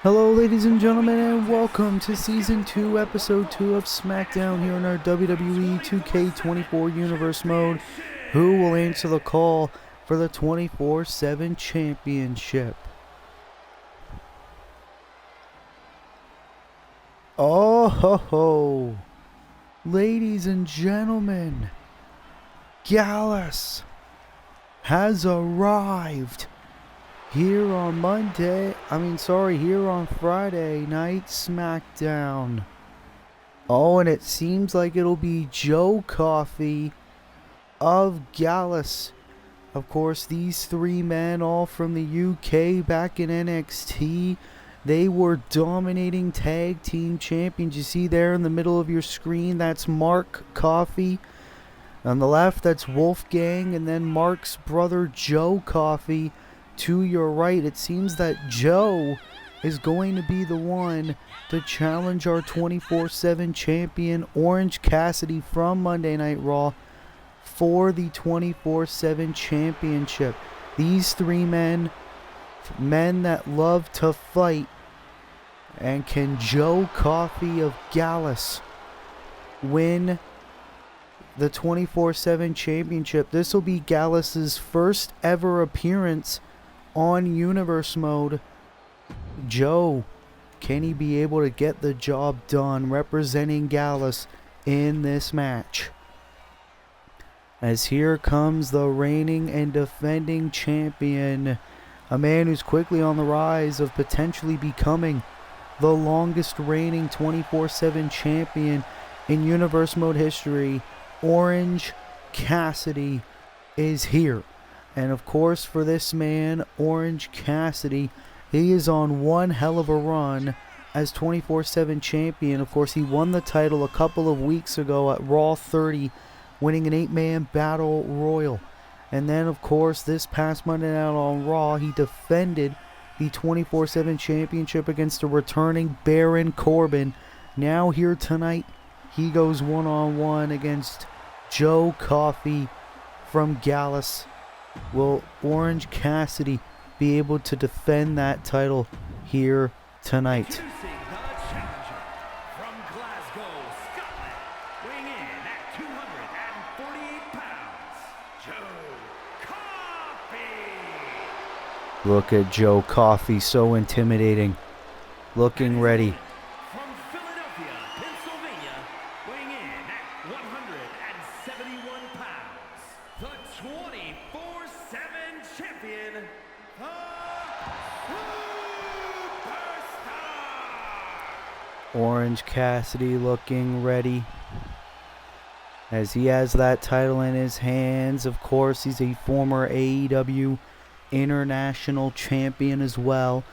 Hello ladies and gentlemen, and welcome to Season 2, Episode 2 of Smackdown here in our WWE 2K24 Universe mode. Who will answer the call for the 24/7 Championship? Oh ho ho! Ladies and gentlemen, Gallus has arrived here on here on Friday Night Smackdown. Oh, and it seems like it'll be Joe Coffey of Gallus. Of course, these three men, all from the UK back in NXT, they were dominating tag team champions. You see there in the middle of your screen, that's Mark Coffey. On the left, that's Wolfgang, and then Mark's brother Joe Coffey. To your right, it seems that Joe is going to be the one to challenge our 24/7 champion Orange Cassidy from Monday Night Raw for the 24/7 championship. These three men that love to fight. And can Joe Coffey of Gallus win the 24/7 championship? This will be Gallus's first ever appearance on Universe mode. Joe, can he be able to get the job done representing Gallus in this match? As here comes the reigning and defending champion, a man who's quickly on the rise of potentially becoming the longest reigning 24/7 champion in Universe mode history. Orange Cassidy is here. And of course, for this man, Orange Cassidy, he is on one hell of a run as 24/7 champion. Of course, he won the title a couple of weeks ago at Raw 30, winning an 8-man battle royal. And then, of course, this past Monday night on Raw, he defended the 24/7 championship against a returning Baron Corbin. Now here tonight, he goes one-on-one against Joe Coffey from Gallus. Will Orange Cassidy be able to defend that title here tonight? Introducing the challenger from Glasgow, Scotland, weighing in at 248 pounds, Joe Coffey. Look at Joe Coffey, so intimidating. Looking ready. From Philadelphia, Pennsylvania, weighing in at 171 pounds, the 24/7 champion, the Superstar. Orange Cassidy looking ready as he has that title in his hands. Of course, he's a former AEW International Champion as well.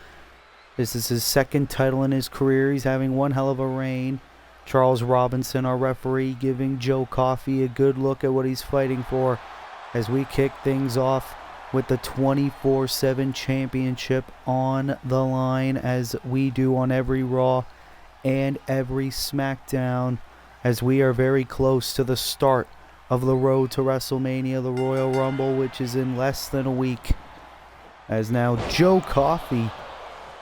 This is his second title in his career. He's having one hell of a reign. Charles Robinson, our referee, giving Joe Coffey a good look at what he's fighting for as we kick things off with the 24/7 championship on the line, as we do on every Raw and every Smackdown, as we are very close to the start of the road to WrestleMania, the Royal Rumble, which is in less than a week. As now Joe Coffey,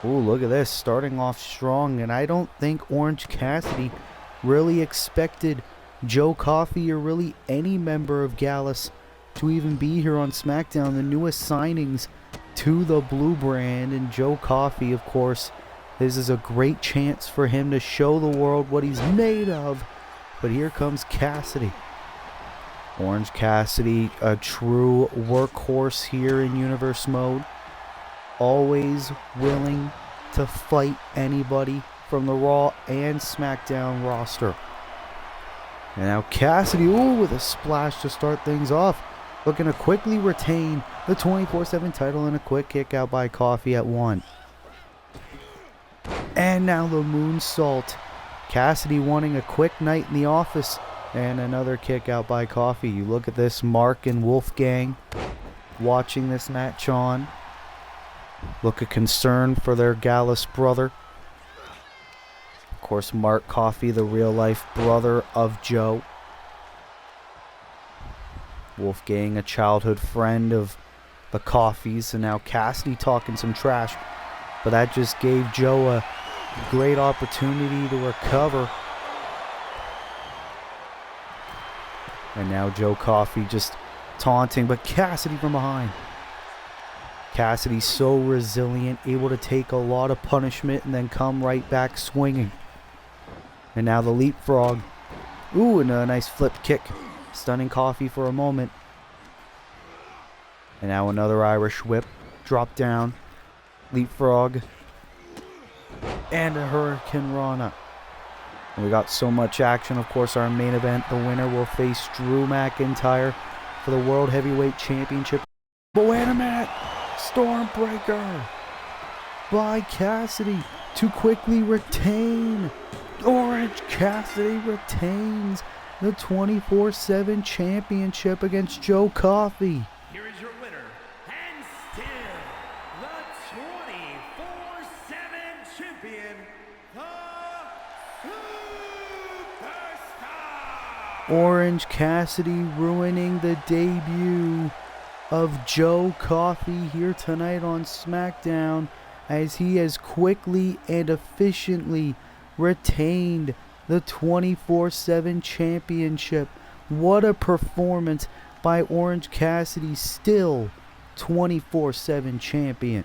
ooh, look at this, starting off strong, and I don't think Orange Cassidy really expected Joe Coffey or really any member of Gallus to even be here on SmackDown, the newest signings to the Blue brand. And Joe Coffey, of course, this is a great chance for him to show the world what he's made of. But here comes Cassidy. Orange Cassidy, a true workhorse here in Universe mode. Always willing to fight anybody from the Raw and SmackDown roster. And now Cassidy, ooh, with a splash to start things off. Looking to quickly retain the 24/7 title, and a quick kick out by Coffey at 1. And now the moonsault. Cassidy wanting a quick night in the office, and another kick out by Coffey. You look at this, Mark and Wolfgang watching this match on. Look at concern for their Gallus brother. Of course, Mark Coffey, the real-life brother of Joe. Wolfgang, a childhood friend of the Coffeys, and now Cassidy talking some trash. But that just gave Joe a great opportunity to recover. And now Joe Coffey just taunting, but Cassidy from behind. Cassidy's so resilient, able to take a lot of punishment and then come right back swinging. And now the leapfrog. Ooh, and a nice flip kick. Stunning Coffey for a moment. And now another Irish whip. Drop down. Leapfrog. And a Hurricane Rana. And we got so much action. Of course, our main event, the winner will face Drew McIntyre for the World Heavyweight Championship. But wait a minute! Stormbreaker by Cassidy to quickly retain. Orange Cassidy retains the 24/7 championship against Joe Coffey. Here is your winner, and still the 24/7 champion, the Superstar. Orange Cassidy ruining the debut of Joe Coffey here tonight on SmackDown, as he has quickly and efficiently retained the 24/7 championship. What a performance by Orange Cassidy, still 24/7 champion.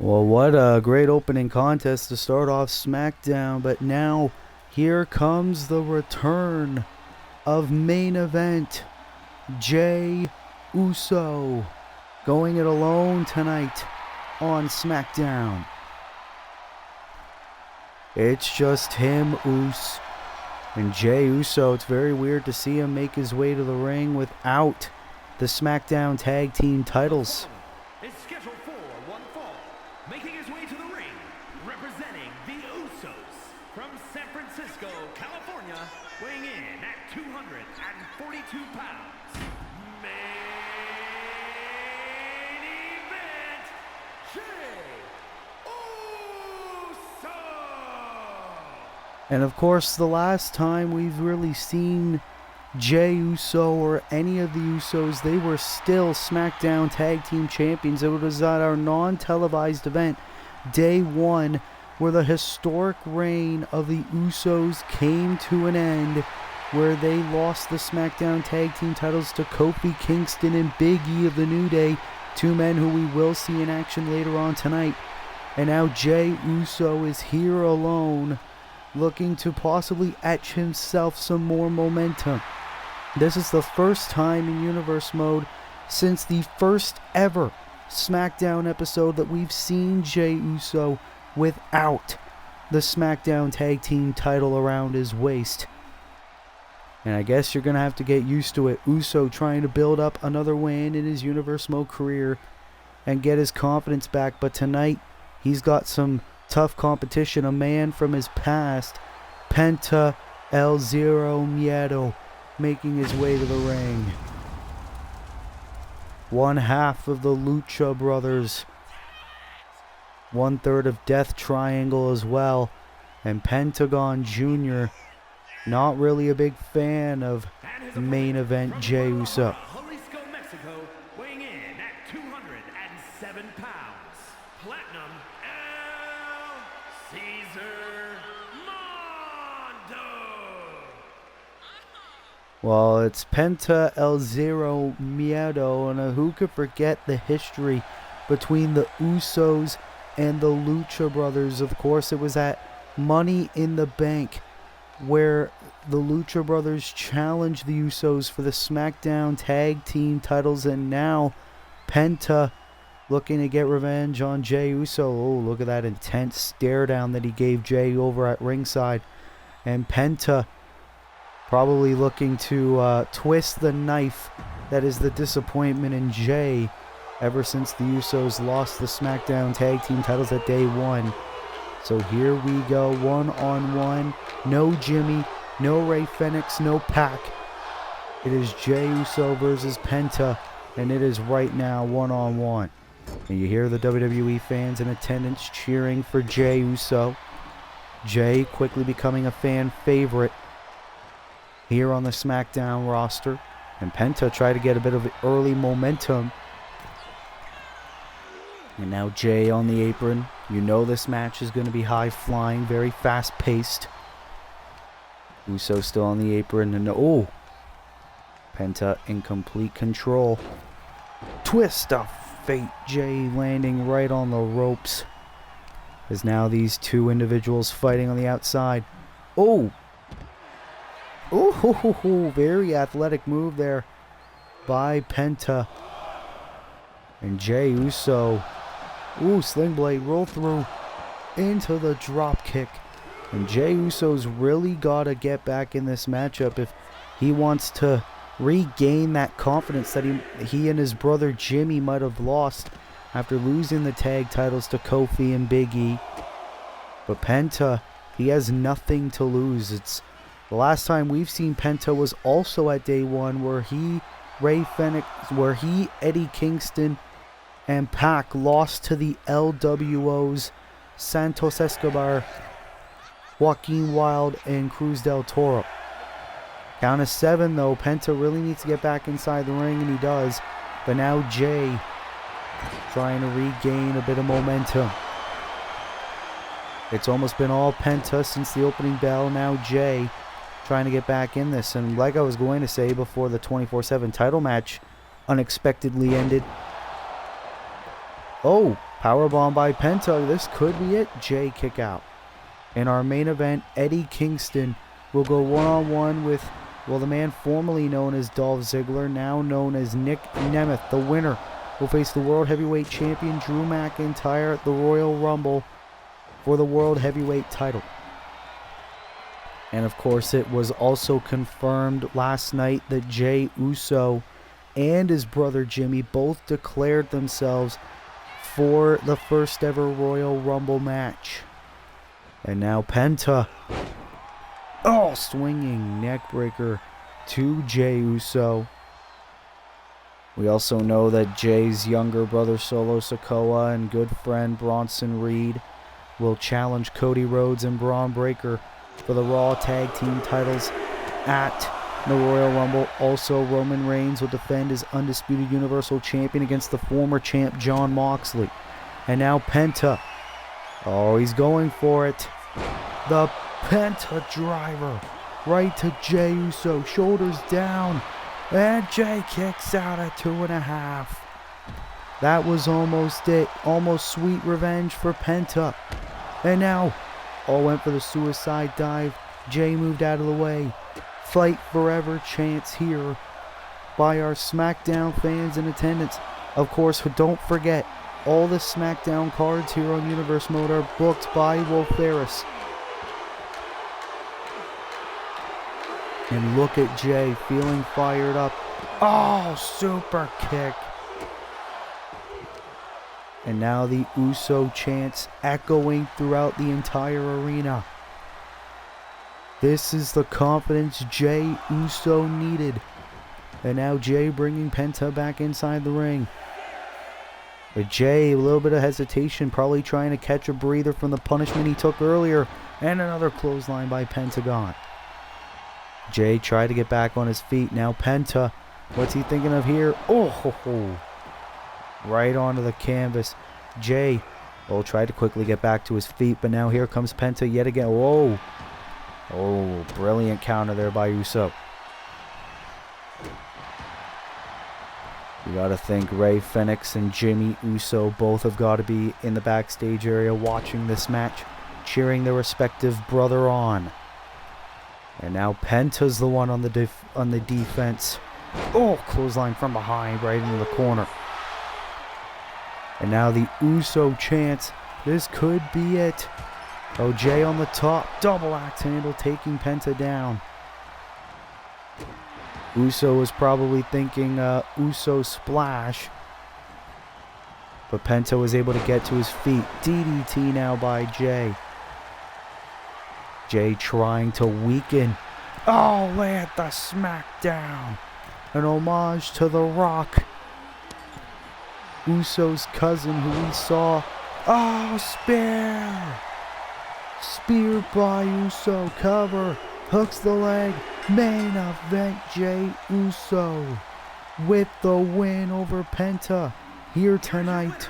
Well, what a great opening contest to start off SmackDown, but now here comes the return of main event Jey Uso, going it alone tonight on SmackDown. It's just him, and Jey Uso. It's very weird to see him make his way to the ring without the SmackDown Tag Team titles. Is scheduled for one fall, making his way to the ring, representing the Usos from San Francisco, California, weighing in at 242 pounds. Main event, Jey Uso. And of course, the last time we've really seen Jey Uso or any of the Usos, they were still SmackDown Tag Team Champions. It was at our non-televised event, Day 1, where the historic reign of the Usos came to an end, where they lost the SmackDown Tag Team titles to Kofi Kingston and Big E of the New Day, two men who we will see in action later on tonight. And now Jey Uso is here alone, looking to possibly etch himself some more momentum. This is the first time in Universe Mode since the first ever SmackDown episode that we've seen Jey Uso without the SmackDown Tag Team title around his waist. And I guess you're going to have to get used to it. Uso trying to build up another win in his Universe Mode career and get his confidence back. But tonight, he's got some tough competition. A man from his past, Penta El Zero Miedo, making his way to the ring. One half of the Lucha Brothers. 1/3 of Death Triangle as well. And Pentagon Jr., not really a big fan of main event Jey Uso. Jalisco, Mexico, weighing in at 207 pounds. Platinum El Caesar Mondo. Well, it's Penta El Zero Miedo, and who could forget the history between the Usos and the Lucha Brothers? Of course, it was at Money in the Bank where the Lucha Brothers challenged the Usos for the SmackDown Tag Team titles, and now Penta looking to get revenge on Jey Uso. Oh, look at that intense stare down that he gave Jey over at ringside. And Penta probably looking to twist the knife that is the disappointment in Jey ever since the Usos lost the SmackDown Tag Team titles at day one. So here we go, one-on-one. No Jimmy, no Rey Fenix, no Pac. It is Jey Uso versus Penta, and it is right now one-on-one. And you hear the WWE fans in attendance cheering for Jey Uso. Jey quickly becoming a fan favorite here on the SmackDown roster. And Penta tried to get a bit of early momentum. And now Jey on the apron. You know this match is going to be high-flying, very fast-paced. Uso still on the apron. And oh, Penta in complete control. Twist of fate. Jey landing right on the ropes. As now these two individuals fighting on the outside. Oh! Oh, very athletic move there by Penta. And Jey Uso. Ooh, sling blade roll through into the drop kick. And Jey Uso's really got to get back in this matchup if he wants to regain that confidence that he and his brother Jimmy might have lost after losing the tag titles to Kofi and Big E. But Penta, he has nothing to lose. It's the last time we've seen Penta was also at day one, where Rey Fenix, Eddie Kingston, and Pac lost to the LWOs, Santos Escobar, Joaquin Wilde, and Cruz del Toro. Count of 7 though. Penta really needs to get back inside the ring, and he does. But now Jey trying to regain a bit of momentum. It's almost been all Penta since the opening bell. Now Jey trying to get back in this. And like I was going to say before the 24/7 title match unexpectedly ended. Oh, powerbomb by Penta. This could be it. Jey kick out. In our main event, Eddie Kingston will go one-on-one with, well, the man formerly known as Dolph Ziggler, now known as Nick Nemeth. The winner will face the World Heavyweight Champion Drew McIntyre at the Royal Rumble for the World Heavyweight title. And of course, it was also confirmed last night that Jey Uso and his brother Jimmy both declared themselves for the first ever Royal Rumble match. And now Penta, oh, swinging neckbreaker to Jey Uso. We also know that Jey's younger brother Solo Sikoa and good friend Bronson Reed will challenge Cody Rhodes and Braun Breaker for the Raw Tag Team titles at the Royal Rumble. Also, Roman Reigns will defend his undisputed Universal Champion against the former champ Jon Moxley. And now Penta. Oh, he's going for it. The Penta driver right to Jey Uso. Shoulders down. And Jey kicks out at 2.5. That was almost it. Almost sweet revenge for Penta. And now, all went for the suicide dive. Jey moved out of the way. Fight forever chants here by our SmackDown fans in attendance. Of course, don't forget, all the SmackDown cards here on Universe Mode are booked by Wolf Ferris. And look at Jey feeling fired up. Oh, super kick. And now the Uso chants echoing throughout the entire arena. This is the confidence Jey Uso needed. And now Jey bringing Penta back inside the ring. But Jey, a little bit of hesitation, probably trying to catch a breather from the punishment he took earlier. And another clothesline by Pentagon. Jey tried to get back on his feet. Now Penta, what's he thinking of here? Oh, ho, ho. Right onto the canvas. Jey tried to quickly get back to his feet, but now here comes Penta yet again. Whoa. Oh, brilliant counter there by Uso. You gotta think Rey Fenix and Jimmy Uso both have got to be in the backstage area watching this match, cheering their respective brother on. And now Penta's the one on the defense. Oh, clothesline from behind, right into the corner. And now the Uso chance. This could be it. Oh, Jay on the top. Double axe handle taking Penta down. Uso was probably thinking Uso splash. But Penta was able to get to his feet. DDT now by Jay. Jay trying to weaken. Oh, land the Smackdown. An homage to The Rock. Uso's cousin who we saw. Oh, spear. Spear by Uso. Cover. Hooks the leg. Main event Jay Uso with the win over Penta here tonight.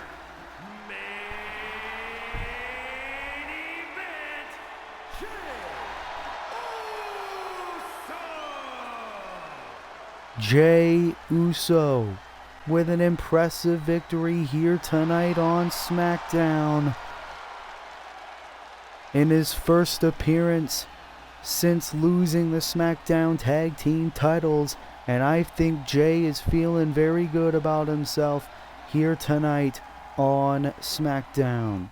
Jay Uso with an impressive victory here tonight on SmackDown. In his first appearance since losing the SmackDown Tag Team titles, and I think Jay is feeling very good about himself here tonight on SmackDown.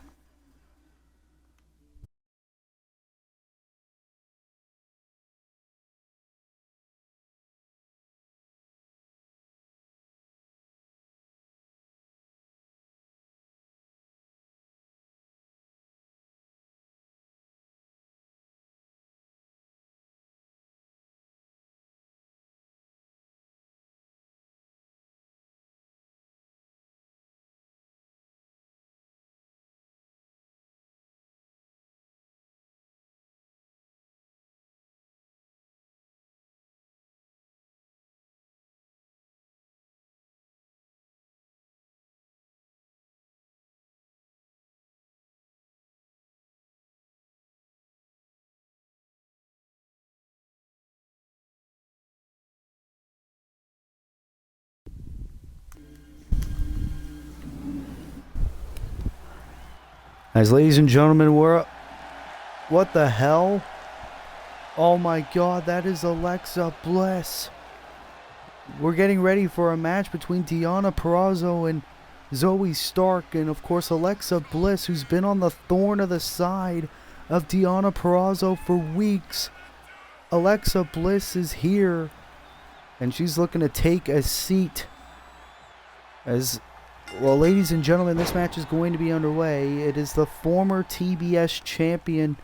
As ladies and gentlemen, what the hell? Oh my god, that is Alexa Bliss. We're getting ready for a match between Deonna Purrazzo and Zoe Stark, and of course Alexa Bliss, who's been on the thorn of the side of Deonna Purrazzo for weeks. Alexa Bliss is here, and she's looking to take a seat. Well, ladies and gentlemen, this match is going to be underway. It is the former TBS champion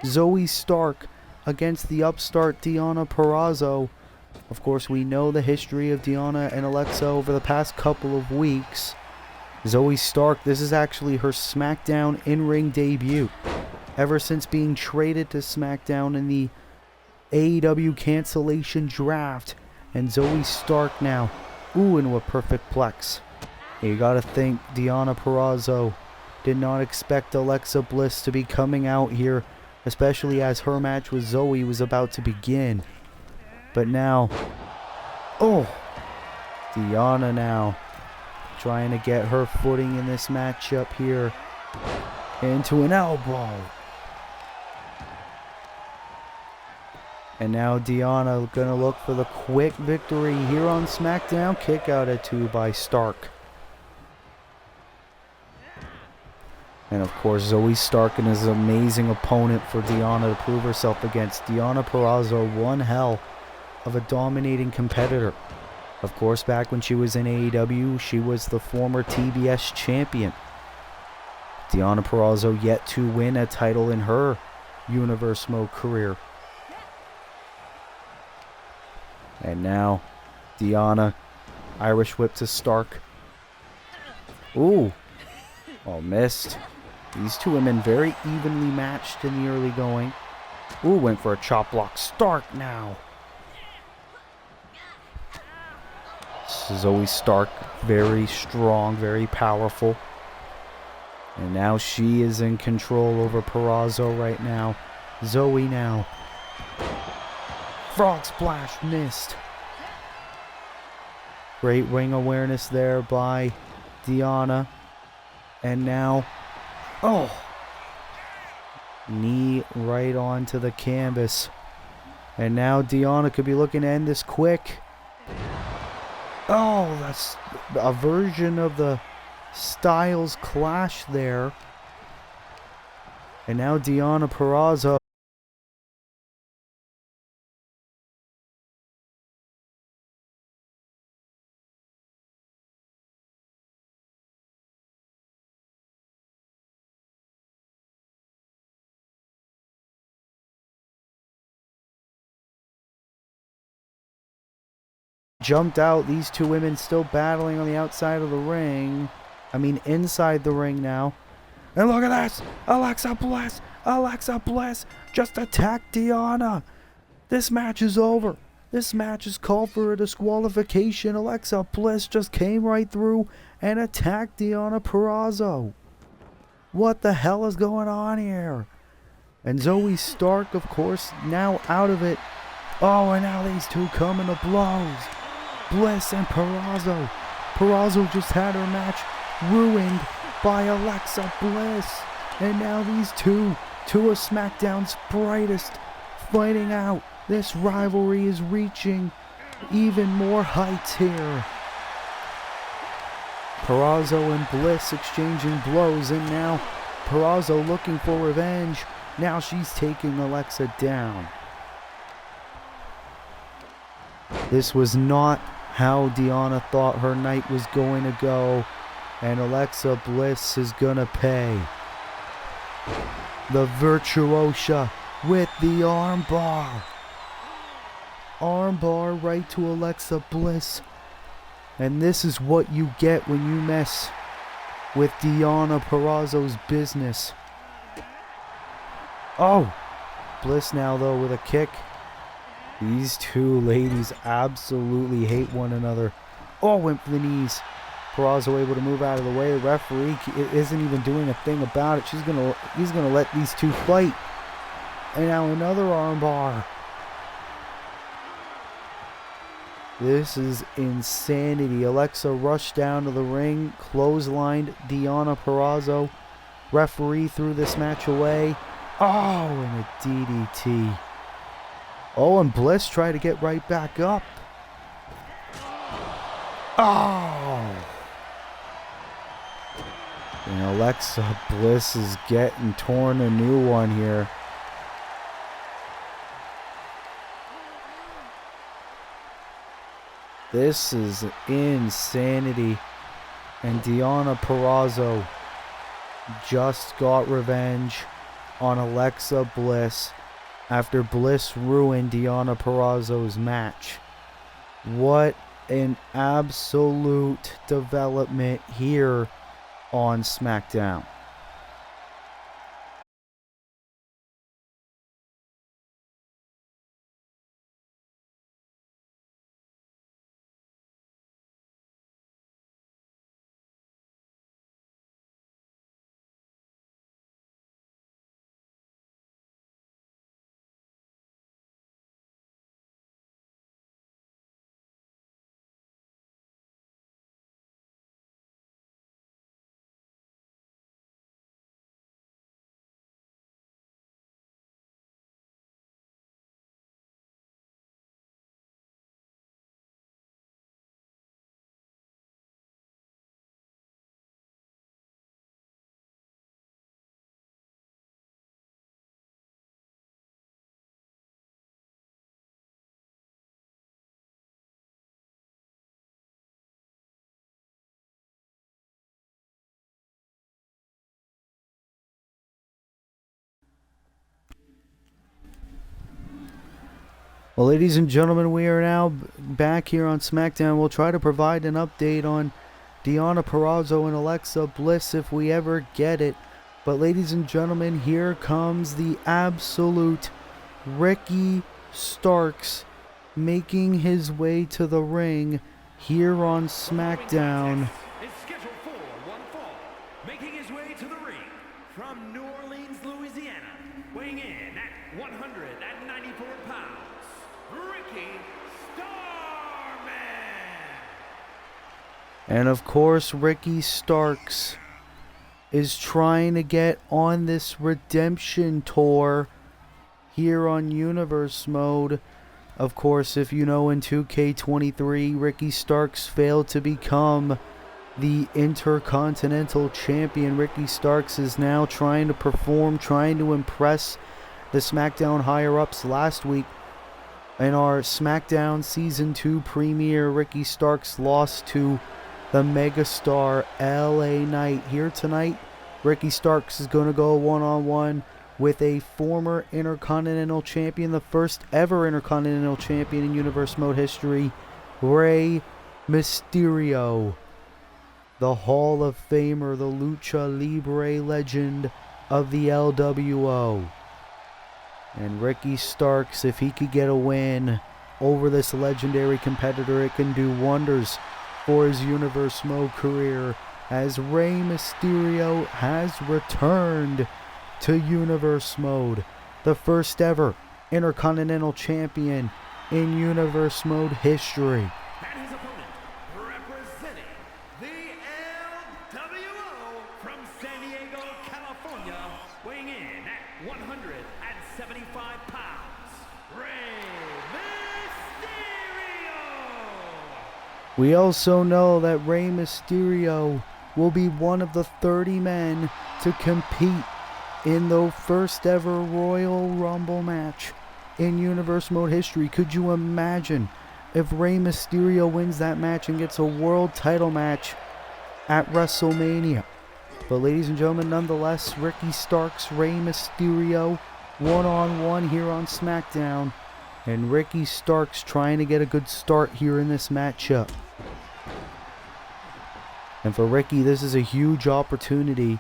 Zoe Stark against the upstart Deonna Purrazzo. Of course, we know the history of Deonna and Alexa over the past couple of weeks. Zoe Stark, this is actually her SmackDown in-ring debut. Ever since being traded to SmackDown in the AEW cancellation draft. And Zoe Stark now, into a perfect plex. You gotta think Deonna Purrazzo did not expect Alexa Bliss to be coming out here, especially as her match with Zoe was about to begin. But now, Deonna now trying to get her footing in this matchup here. Into an elbow. And now Deonna gonna look for the quick victory here on SmackDown. Kick out at 2 by Stark. And of course, Zoe Stark and his amazing opponent for Deonna to prove herself against. Deonna Purrazzo, one hell of a dominating competitor. Of course, back when she was in AEW, she was the former TBS champion. Deonna Purrazzo yet to win a title in her Universe Mode career. And now, Deonna, Irish whip to Stark. Ooh. Oh, missed. These two women very evenly matched in the early going. Ooh, went for a chop block. Stark now. Zoe Stark, very strong, very powerful. And now she is in control over Purrazzo right now. Zoe now. Frog splash missed. Great ring awareness there by Deonna. And now, oh, knee right onto the canvas. And now Deonna could be looking to end this quick. Oh, that's a version of the Styles clash there. And now Deonna Purrazzo. Jumped out. These two women still battling on the outside of the ring. I mean, inside the ring now. And look at this! Alexa Bliss! Alexa Bliss just attacked Deonna! This match is over. This match is called for a disqualification. Alexa Bliss just came right through and attacked Deonna Purrazzo. What the hell is going on here? And Zoe Stark, of course, now out of it. Oh, and now these two coming to blows. Bliss and Purrazzo. Purrazzo just had her match ruined by Alexa Bliss. And now these two of SmackDown's brightest, fighting out. This rivalry is reaching even more heights here. Purrazzo and Bliss exchanging blows, and now Purrazzo looking for revenge. Now she's taking Alexa down. This was not how Deonna thought her night was going to go, and Alexa Bliss is gonna pay. The Virtuosa with the armbar. Armbar right to Alexa Bliss. And this is what you get when you mess with Deonna Purrazzo's business. Oh! Bliss now though with a kick. These two ladies absolutely hate one another. Oh, went for the knees. Purrazzo able to move out of the way. The referee isn't even doing a thing about it. He's gonna let these two fight. And now another armbar. This is insanity. Alexa rushed down to the ring, clotheslined Deonna Purrazzo. Referee threw this match away. Oh, and a DDT. Oh, and Bliss tried to get right back up. Oh! And Alexa Bliss is getting torn a new one here. This is insanity. And Deonna Purrazzo just got revenge on Alexa Bliss after Bliss ruined Deonna Purrazzo's match. What an absolute development here on SmackDown. Well, ladies and gentlemen, we are now back here on SmackDown. We'll try to provide an update on Deonna Purrazzo and Alexa Bliss if we ever get it. But ladies and gentlemen, here comes the absolute Ricky Starks making his way to the ring here on SmackDown. Is scheduled for one fall, making his way to the ring from New Orleans, Louisiana, weighing in at 194 pounds, Ricky Starman. And of course, Ricky Starks is trying to get on this redemption tour here on Universe Mode. Of course, if you know, in 2K23, Ricky Starks failed to become the Intercontinental Champion. Ricky Starks is now trying to perform, trying to impress the SmackDown higher-ups. Last week, in our SmackDown Season 2 premiere, Ricky Starks lost to the megastar LA Knight. Here tonight, Ricky Starks is going to go one-on-one with a former Intercontinental Champion, the first ever Intercontinental Champion in Universe Mode history, Rey Mysterio, the Hall of Famer, the Lucha Libre legend of the LWO. And Ricky Starks, if he could get a win over this legendary competitor, it can do wonders for his Universe Mode career, as Rey Mysterio has returned to Universe Mode, the first ever Intercontinental Champion in Universe Mode history. And his opponent, representing the LWO from San Diego, California, weighing in at 175 pounds, Rey Mysterio! We also know that Rey Mysterio will be one of the 30 men to compete in the first ever Royal Rumble match in Universe Mode history. Could you imagine if Rey Mysterio wins that match and gets a world title match at WrestleMania? But ladies and gentlemen, nonetheless, Ricky Starks, Rey Mysterio, one-on-one here on SmackDown. And Ricky Starks trying to get a good start here in this matchup. And for Ricky, this is a huge opportunity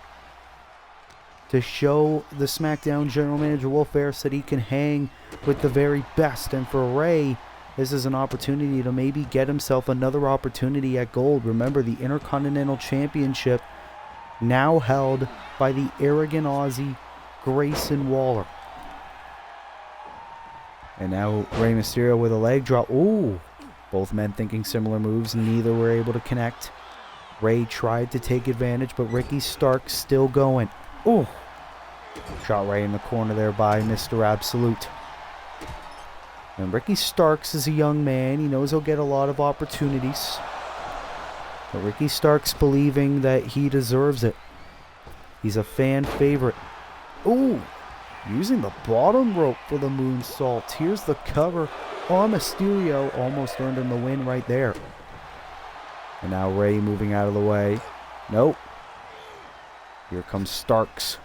to show the SmackDown General Manager Will Ferris that he can hang with the very best. And for Rey, this is an opportunity to maybe get himself another opportunity at gold. Remember, the Intercontinental Championship now held by the arrogant Aussie Grayson Waller. And now Rey Mysterio with a leg drop. Ooh, both men thinking similar moves. Neither were able to connect. Rey tried to take advantage, but Ricky Starks still going. Ooh, shot right in the corner there by Mr. Absolute. And Ricky Starks is a young man. He knows he'll get a lot of opportunities. But Ricky Starks believing that he deserves it. He's a fan favorite. Ooh, using the bottom rope for the moonsault. Here's the cover on Mysterio. Almost earned him the win right there. And now Rey moving out of the way. Nope. Here comes Starks.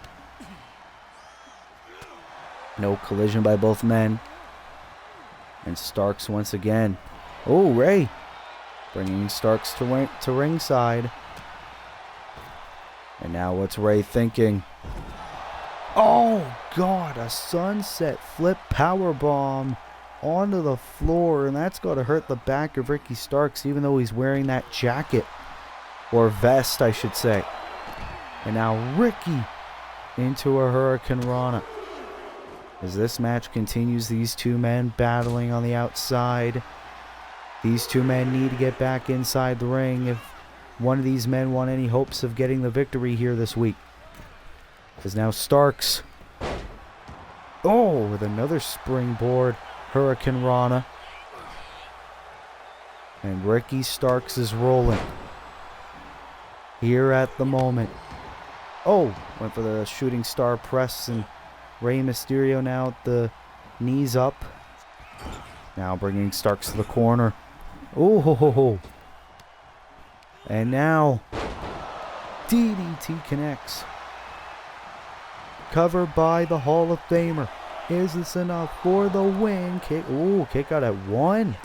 No collision by both men. And Starks once again. Oh, Rey. Bringing Starks to ringside. And now what's Rey thinking? Oh, God. A sunset flip powerbomb onto the floor. And that's got to hurt the back of Ricky Starks, even though he's wearing that jacket. Or vest, I should say. And now Ricky into a Hurricane Rana. As this match continues, these two men battling on the outside. These two men need to get back inside the ring if one of these men want any hopes of getting the victory here this week. Because now Starks. Oh, with another springboard Hurricane Rana. And Ricky Starks is rolling. Here at the moment. Oh, went for the shooting star press, and Rey Mysterio now with the knees up. Now bringing Starks to the corner. Oh, ho, ho, ho. And now DDT connects. Covered by the Hall of Famer. Is this enough for the win? Kick. Ooh, kick out at one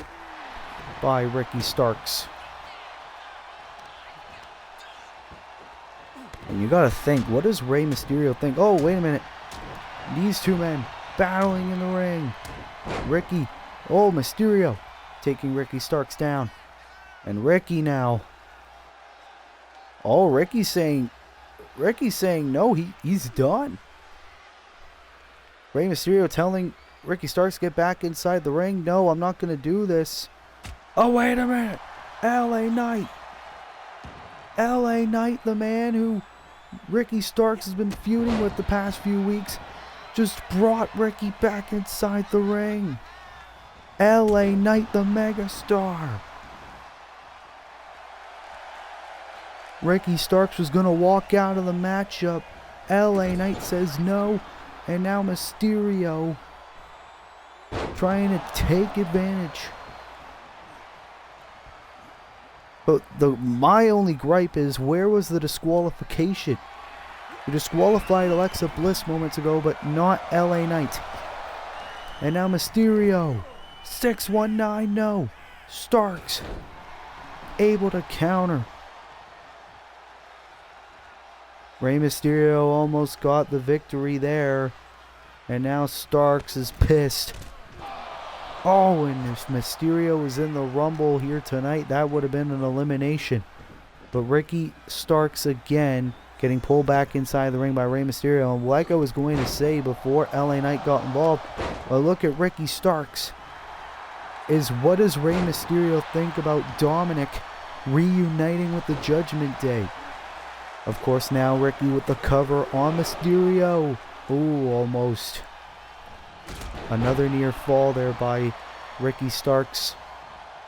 by Ricky Starks. And you gotta think, what does Rey Mysterio think? Oh, wait a minute. These two men battling in the ring. Ricky. Oh, Mysterio taking Ricky Starks down. And Ricky now. Oh, Ricky's saying no, he's done. Rey Mysterio telling Ricky Starks to get back inside the ring. No, I'm not going to do this. Oh, wait a minute. LA Knight LA Knight, the man who Ricky Starks has been feuding with the past few weeks, just brought Ricky back inside the ring. LA Knight, the megastar. Ricky Starks was going to walk out of the matchup. LA Knight says no. And now Mysterio trying to take advantage. But my only gripe is, where was the disqualification? We disqualified Alexa Bliss moments ago, but not LA Knight. And now Mysterio. 619, no. Starks able to counter. Rey Mysterio almost got the victory there. And now Starks is pissed. Oh, and if Mysterio was in the Rumble here tonight, that would have been an elimination. But Ricky Starks again getting pulled back inside the ring by Rey Mysterio. And like I was going to say before LA Knight got involved, a look at Ricky Starks is, what does Rey Mysterio think about Dominic reuniting with the Judgment Day? Of course, now Ricky with the cover on Mysterio. Ooh, almost. Another near fall there by Ricky Starks.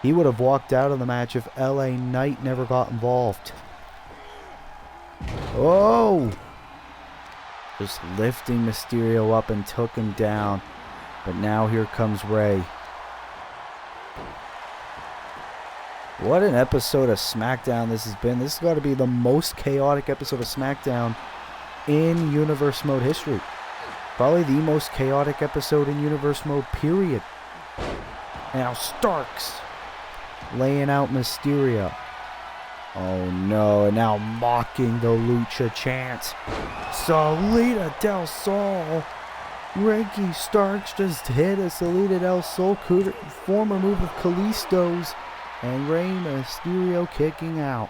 He would have walked out of the match if LA Knight never got involved. Oh! Just lifting Mysterio up and took him down. But now here comes Rey. What an episode of SmackDown this has been. This has got to be the most chaotic episode of SmackDown in Universe Mode history. Probably the most chaotic episode in Universe Mode, period. Now Starks laying out Mysterio. Oh no, and now mocking the Lucha chant. Salida del Sol. Ricky Starks just hit a Salida del Sol, former move of Kalisto's. And Rey Mysterio kicking out.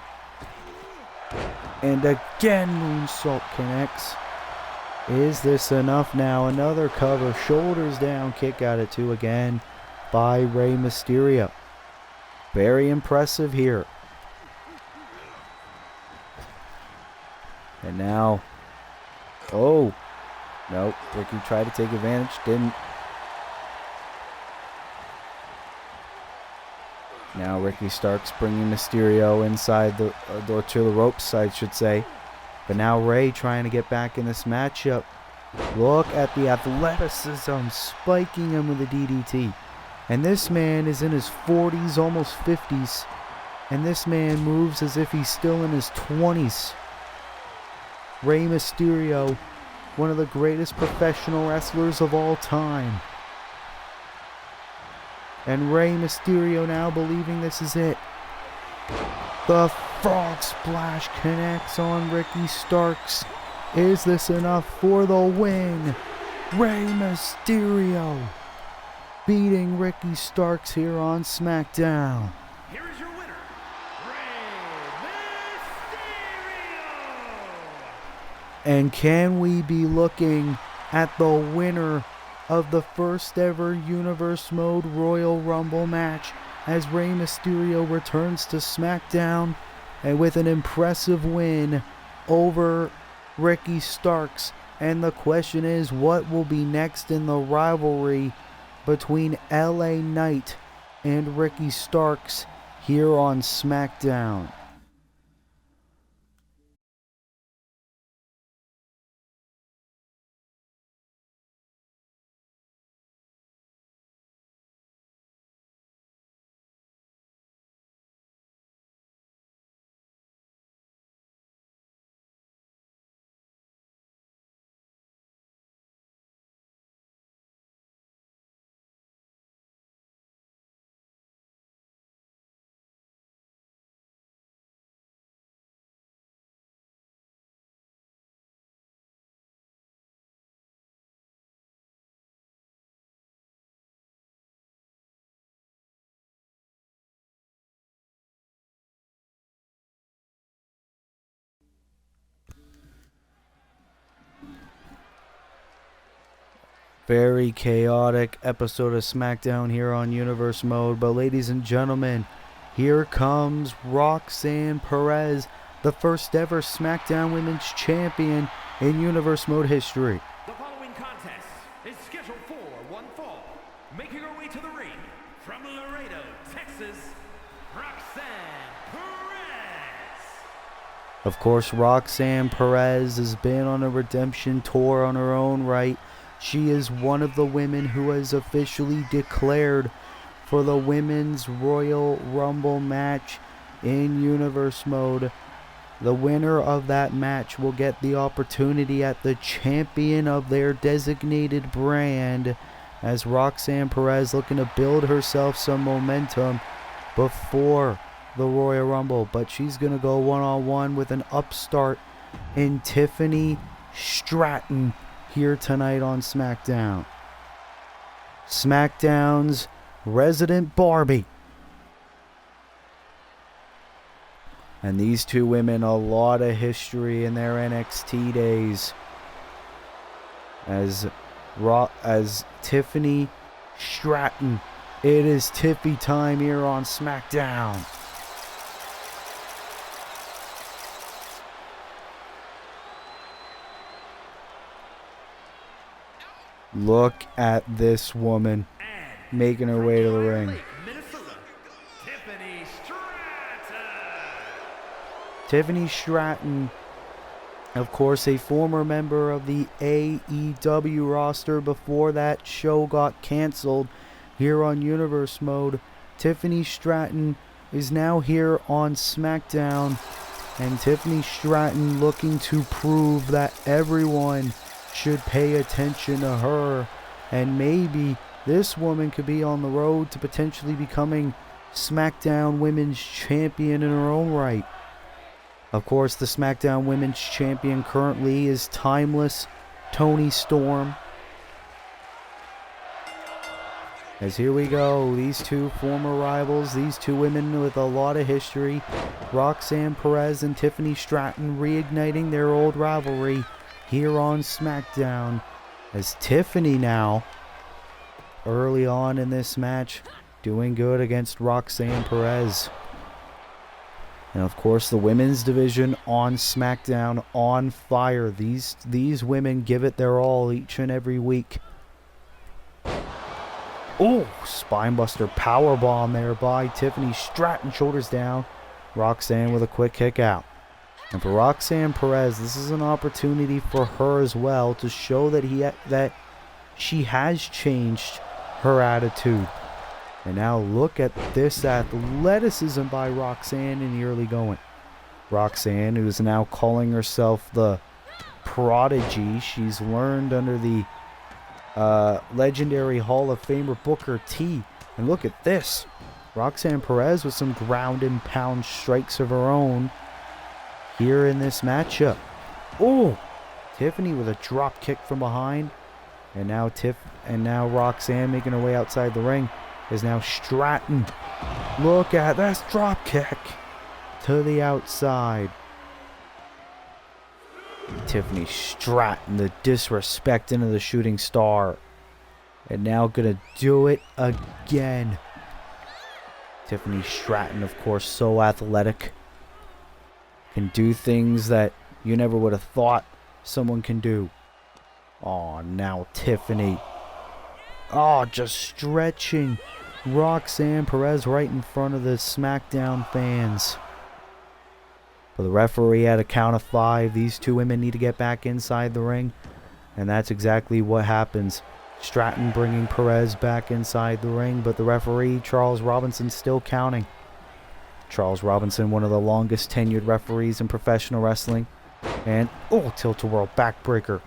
And again, moonsault connects. Is this enough now? Another cover, shoulders down, kick out at 2 again by Rey Mysterio. Very impressive here. And now, oh, nope, Ricky tried to take advantage, didn't. Now Ricky Starks bringing Mysterio inside the to the ropes, I should say. But now Rey trying to get back in this matchup. Look at the athleticism, spiking him with a DDT. And this man is in his 40s, almost 50s. And this man moves as if he's still in his 20s. Rey Mysterio, one of the greatest professional wrestlers of all time. And Rey Mysterio now believing this is it. The frog splash connects on Ricky Starks. Is this enough for the win? Rey Mysterio beating Ricky Starks here on SmackDown. Here is your winner, Rey Mysterio. And can we be looking at the winner of the first ever Universe Mode Royal Rumble match as Rey Mysterio returns to SmackDown and with an impressive win over Ricky Starks? And the question is, what will be next in the rivalry between LA Knight and Ricky Starks here on SmackDown? Very chaotic episode of SmackDown here on Universe Mode. But ladies and gentlemen, here comes Roxanne Perez, the first ever SmackDown Women's Champion in Universe Mode history. The following contest is scheduled for one fall. Making her way to the ring from Laredo, Texas, Roxanne Perez. Of course, Roxanne Perez has been on a redemption tour on her own right. She is one of the women who has officially declared for the Women's Royal Rumble match in Universe Mode. The winner of that match will get the opportunity at the champion of their designated brand, as Roxanne Perez looking to build herself some momentum before the Royal Rumble. But she's going to go one-on-one with an upstart in Tiffany Stratton here tonight on SmackDown. SmackDown's resident Barbie. And these two women, a lot of history in their NXT days. As Tiffany Stratton, it is Tiffy time here on SmackDown. Look at this woman making her way to the ring. Tiffany Stratton, of course, a former member of the AEW roster before that show got canceled here on Universe Mode. Tiffany Stratton is now here on SmackDown, and Tiffany Stratton looking to prove that everyone should pay attention to her, and maybe this woman could be on the road to potentially becoming SmackDown Women's Champion in her own right. Of course, the SmackDown Women's Champion currently is Timeless Toni Storm. As here we go, these two former rivals, these two women with a lot of history, Roxanne Perez and Tiffany Stratton reigniting their old rivalry here on SmackDown. As Tiffany now, early on in this match, doing good against Roxanne Perez. And of course, the women's division on SmackDown on fire. These women give it their all each and every week. Oh, spinebuster powerbomb there by Tiffany Stratton, shoulders down. Roxanne with a quick kick out. And for Roxanne Perez, this is an opportunity for her as well to show that she has changed her attitude. And now look at this athleticism by Roxanne in the early going. Roxanne, who is now calling herself the Prodigy. She's learned under the legendary Hall of Famer Booker T. And look at this. Roxanne Perez with some ground and pound strikes of her own here in this matchup. Oh, Tiffany with a drop kick from behind. And now Roxanne making her way outside the ring. Is now Stratton. Look at that drop kick to the outside. Tiffany Stratton, the disrespect into the shooting star. And now gonna do it again. Tiffany Stratton, of course, so athletic. Can do things that you never would have thought someone can do. Oh, now Tiffany. Oh, just stretching Roxanne Perez right in front of the SmackDown fans. But the referee at a count of 5. These two women need to get back inside the ring. And that's exactly what happens. Stratton bringing Perez back inside the ring. But the referee, Charles Robinson, still counting. Charles Robinson, one of the longest tenured referees in professional wrestling. And, oh, tilt-a-whirl backbreaker.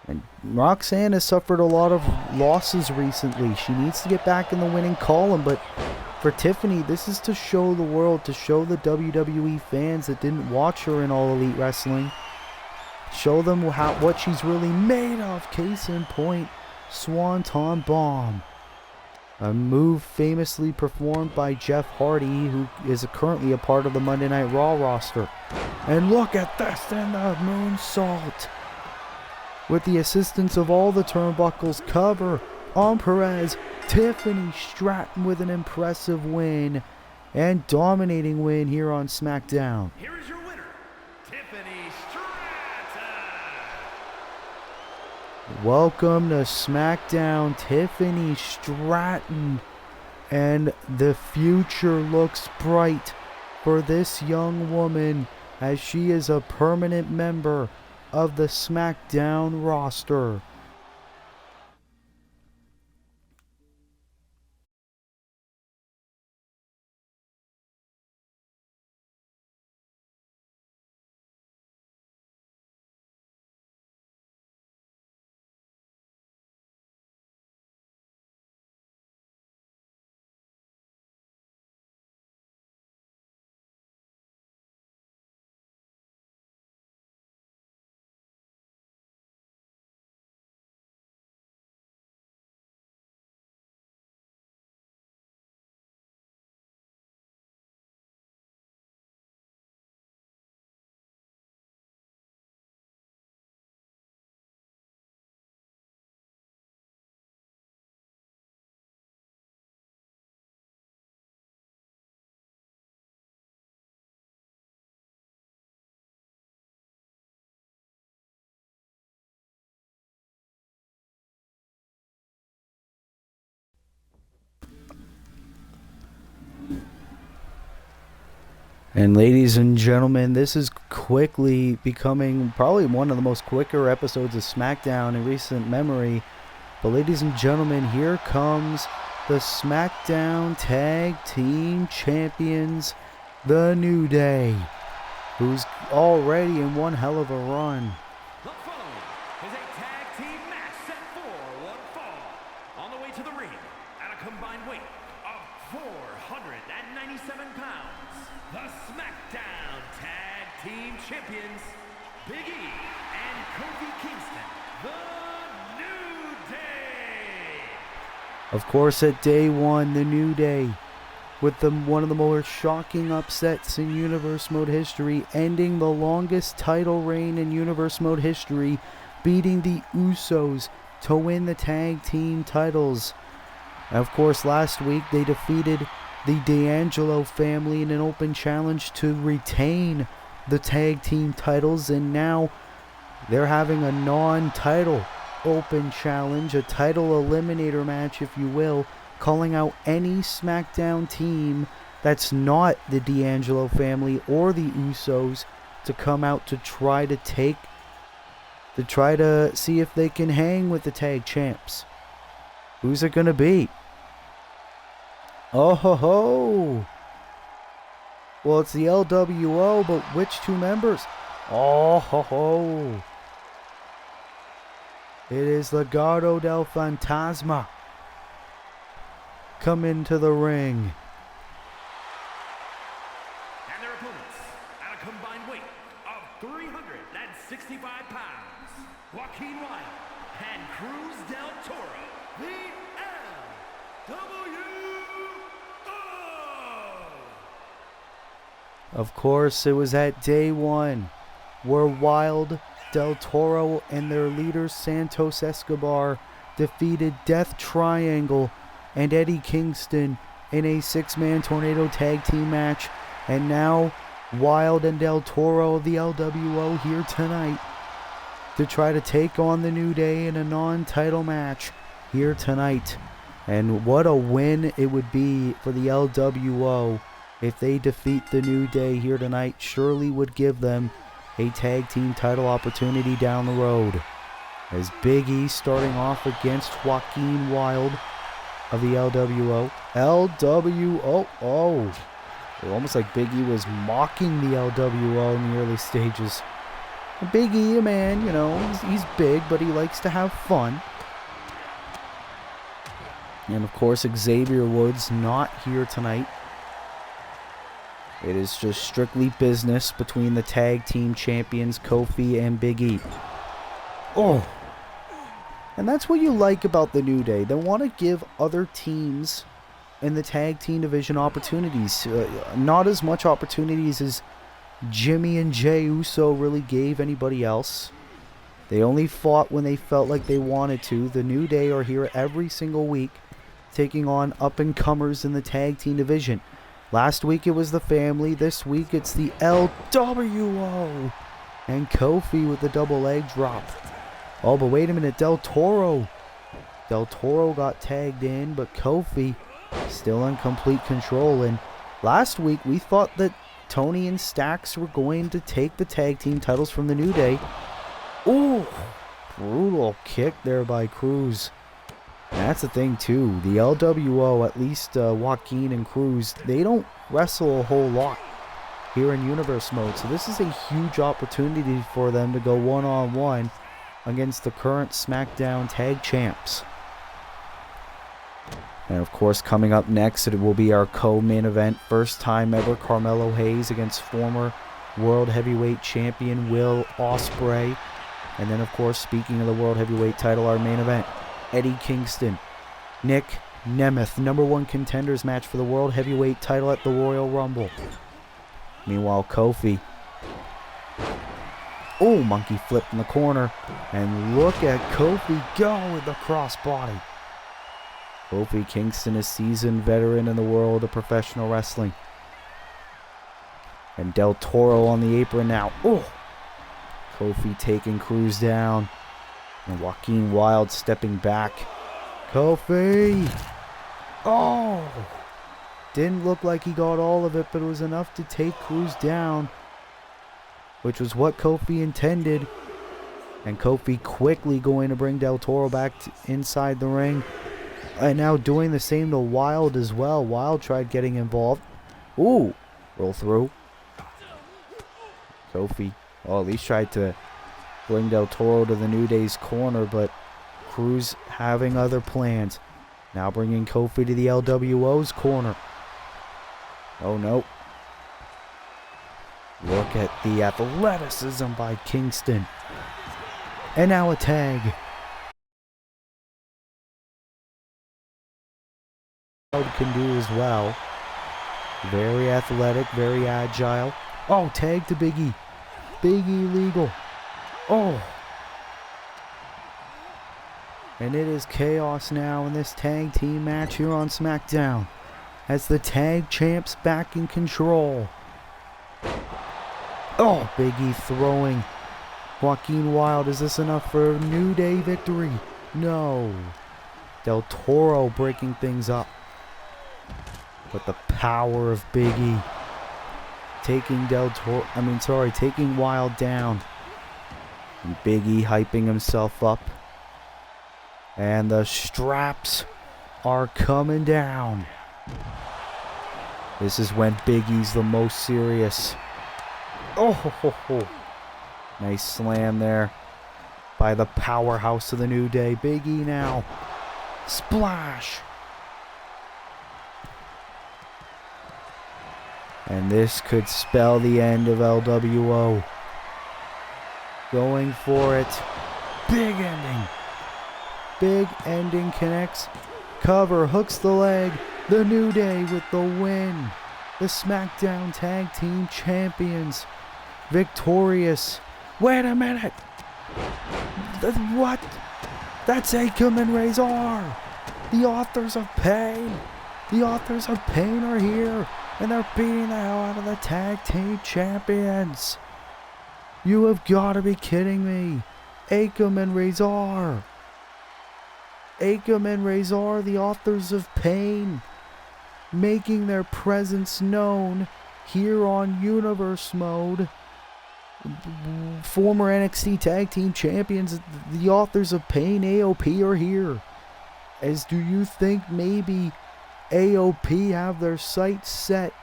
And Roxanne has suffered a lot of losses recently. She needs to get back in the winning column. But for Tiffany, this is to show the world, to show the WWE fans that didn't watch her in All Elite Wrestling. Show them what she's really made of. Case in point, Swanton Bomb. A move famously performed by Jeff Hardy, who is currently a part of the Monday Night Raw roster. And look at this, and the moonsault. With the assistance of all the turnbuckles, cover on Perez. Tiffany Stratton with an impressive win and dominating win here on SmackDown. Here is your winner, Tiffany Stratton. Welcome to SmackDown, Tiffany Stratton. And the future looks bright for this young woman as she is a permanent member of the SmackDown roster. And ladies and gentlemen, this is quickly becoming probably one of the most quicker episodes of SmackDown in recent memory. But ladies and gentlemen, here comes the SmackDown Tag Team Champions, The New Day, who's already in one hell of a run. The following is a tag team match set for one fall. On the way to the ring, at a combined weight of 497 pounds, the SmackDown Tag Team Champions, Big E and Kofi Kingston, the New Day. Of course, at day one, The New Day, with one of the more shocking upsets in Universe Mode history, ending the longest title reign in Universe Mode history, beating the Usos to win the tag team titles. And of course, last week they defeated the D'Angelo family in an open challenge to retain the tag team titles, and now they're having a non-title open challenge, a title eliminator match, if you will, calling out any SmackDown team that's not the D'Angelo family or the Usos to come out to try to see if they can hang with the tag champs. Who's it gonna be? Oh ho ho! Well, it's the LWO, but which two members? Oh ho ho! It is Legado del Fantasma come into the ring. And their opponents, at a combined weight of 365 pounds, Joaquin Wilde and Cruz del Toro, the LWO. Of course, it was at day one where Wilde, Del Toro, and their leader Santos Escobar defeated Death Triangle and Eddie Kingston in a 6-man tornado tag team match. And now Wilde and Del Toro of the LWO here tonight to try to take on the New Day in a non-title match here tonight. And what a win it would be for the LWO if they defeat the New Day here tonight. Surely would give them a tag team title opportunity down the road. As Big E starting off against Joaquin Wilde of the LWO. LWO. Almost like Big E was mocking the LWO in the early stages. Big E, man, you know, he's big, but he likes to have fun. And of course, Xavier Woods not here tonight. It is just strictly business between the tag team champions, Kofi and Big E. Oh. And that's what you like about the New Day. They want to give other teams in the tag team division opportunities. Not as much opportunities as Jimmy and Jey Uso really gave anybody else. They only fought when they felt like they wanted to. The New Day are here every single week, taking on up-and-comers in the tag team division. Last week it was the family. This week it's the LWO. And Kofi with the double leg drop. Oh, but wait a minute, Del Toro. Del Toro got tagged in, but Kofi still in complete control. And last week we thought that Tony and Stax were going to take the tag team titles from the New Day. Ooh, brutal kick there by Cruz. And that's the thing too. The LWO, at least Joaquin and Cruz, they don't wrestle a whole lot here in Universe mode. So this is a huge opportunity for them to go one-on-one against the current SmackDown Tag Champs. And of course, coming up next, it will be our co-main event. First time ever, Carmelo Hayes against former World Heavyweight Champion Will Ospreay. And then, of course, speaking of the World Heavyweight title, our main event, Eddie Kingston, Nick Nemeth, #1 contenders match for the World Heavyweight title at the Royal Rumble. Meanwhile, Kofi. Oh, monkey flip in the corner. And look at Kofi go with the crossbody. Kofi Kingston, a seasoned veteran in the world of professional wrestling. And Del Toro on the apron now. Oh! Kofi taking Cruz down. And Joaquin Wilde stepping back. Kofi! Oh! Didn't look like he got all of it, but it was enough to take Cruz down, which was what Kofi intended. And Kofi quickly going to bring Del Toro back inside the ring. And now doing the same to Wilde as well. Wilde tried getting involved. Ooh, roll through. Kofi, at least tried to bring Del Toro to the New Day's corner, but Cruz having other plans. Now bringing Kofi to the LWO's corner. Oh no. Look at the athleticism by Kingston. And now a tag. Can do as well. Very athletic, very agile. Oh, tag to Big E. Big E legal. Oh. And it is chaos now in this tag team match here on SmackDown, as the tag champs back in control. Oh, Big E throwing Joaquin Wilde. Is this enough for a New Day victory? No. Del Toro breaking things up. But the power of Big E taking taking Wilde down. And Big E hyping himself up. And the straps are coming down. This is when Big E's the most serious. Oh, ho, ho, ho. Nice slam there by the powerhouse of the New Day. Big E now. Splash. And this could spell the end of LWO. Going for it. Big ending. Big ending connects. Cover, hooks the leg. The New Day with the win. The SmackDown Tag Team Champions. Victorious. Wait a minute. What? That's Akam and Razor. The Authors of Pain. The Authors of Pain are here. And they're beating the hell out of the Tag Team Champions. You have got to be kidding me. Akam and Razor. Akam and Razor, the Authors of Pain, making their presence known here on Universe Mode. Former NXT Tag Team Champions, the Authors of Pain, AOP, are here. As do you think maybe AOP have their sights set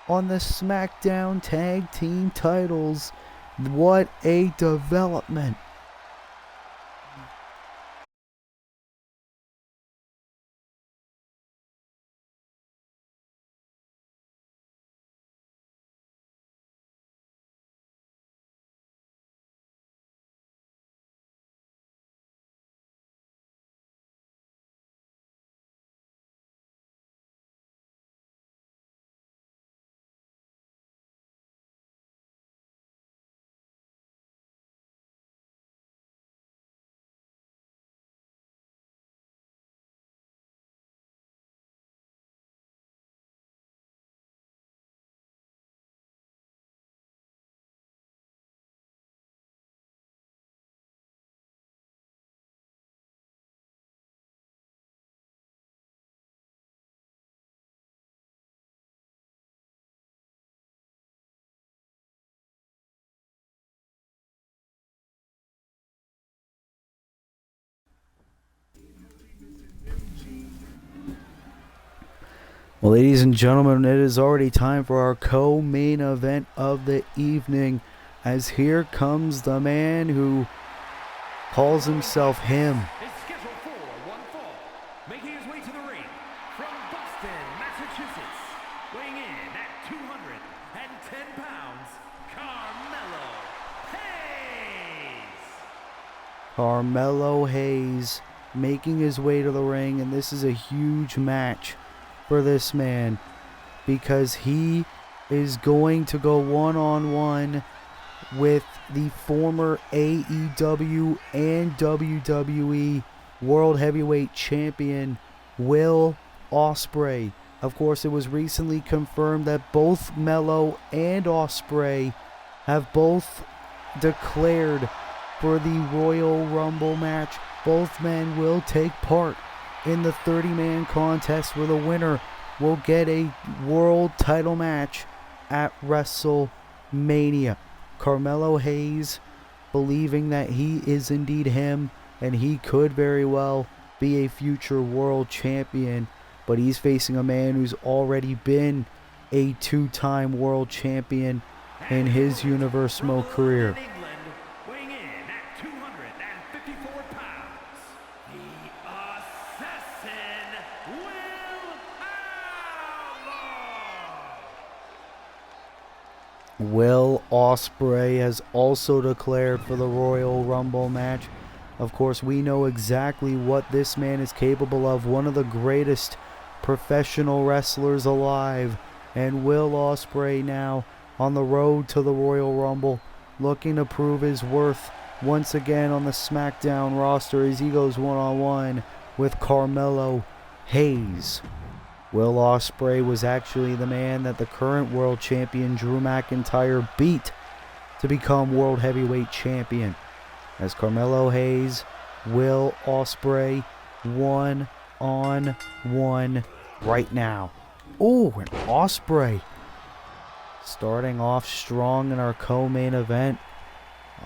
on the SmackDown Tag Team titles? What a development. Well, ladies and gentlemen, it is already time for our co-main event of the evening, as here comes the man who calls himself him. Is scheduled for one fall, making his way to the ring from Boston, Massachusetts, weighing in at 210 pounds, Carmelo Hayes. Carmelo Hayes making his way to the ring, and this is a huge match for this man because he is going to go one-on-one with the former AEW and WWE World Heavyweight Champion Will Ospreay. Of course, it was recently confirmed that both Melo and Ospreay have both declared for the Royal Rumble match. Both men will take part in the 30-man contest where the winner will get a world title match at WrestleMania. Carmelo Hayes believing that he is indeed him and he could very well be a future world champion, but he's facing a man who's already been a two-time world champion in his Universal career. Weighing in at 254 pounds, the Assassin, Will Ospreay has also declared for the Royal Rumble match. Of course, we know exactly what this man is capable of. One of the greatest professional wrestlers alive. And Will Ospreay now on the road to the Royal Rumble, looking to prove his worth once again on the Smackdown roster as he goes one-on-one with Carmelo Hayes. Will Ospreay was actually the man that the current world champion Drew McIntyre beat to become world heavyweight champion. As Carmelo Hayes, Will Ospreay, one-on-one right now. Oh, and Ospreay starting off strong in our co-main event.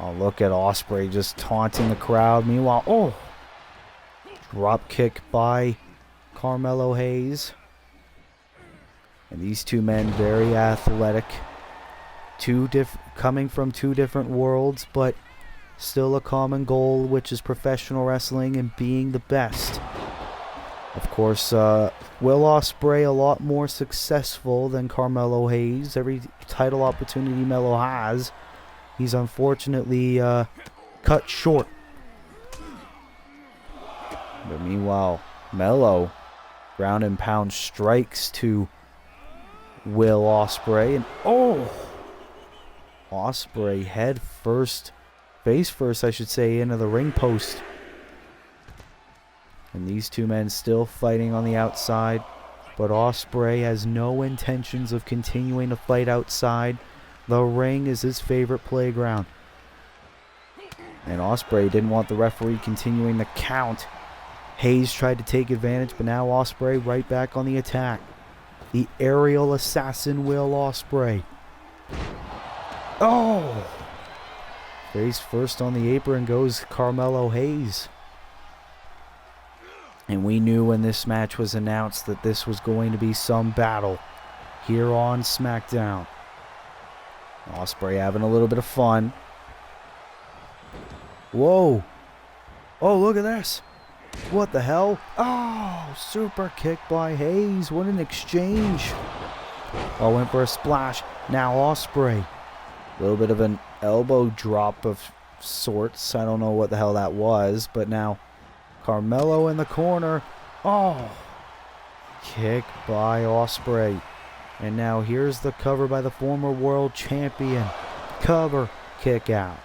Oh, look at Ospreay just taunting the crowd. Meanwhile, drop kick by Carmelo Hayes. And these two men very athletic. Coming from two different worlds, but still a common goal, which is professional wrestling and being the best. Of course, Will Ospreay a lot more successful than Carmelo Hayes. Every title opportunity Melo has, he's unfortunately cut short. But meanwhile, Melo ground and pound strikes to Will Ospreay, and Ospreay face first I should say, into the ring post. And these two men still fighting on the outside, but Ospreay has no intentions of continuing to fight outside. The ring is his favorite playground. And Ospreay didn't want the referee continuing the count. Hayes tried to take advantage, but now Ospreay right back on the attack. The aerial assassin Will Ospreay. Face first on the apron goes Carmelo Hayes. And we knew when this match was announced that this was going to be some battle here on SmackDown. Ospreay having a little bit of fun. Whoa. Oh, look at this. What the hell? Oh, super kick by Hayes. What an exchange. Oh, went for a splash. Now Ospreay. A little bit of an elbow drop of sorts. I don't know what the hell that was, but now Carmelo in the corner. Oh, kick by Ospreay. And now here's the cover by the former world champion. Cover, kick out.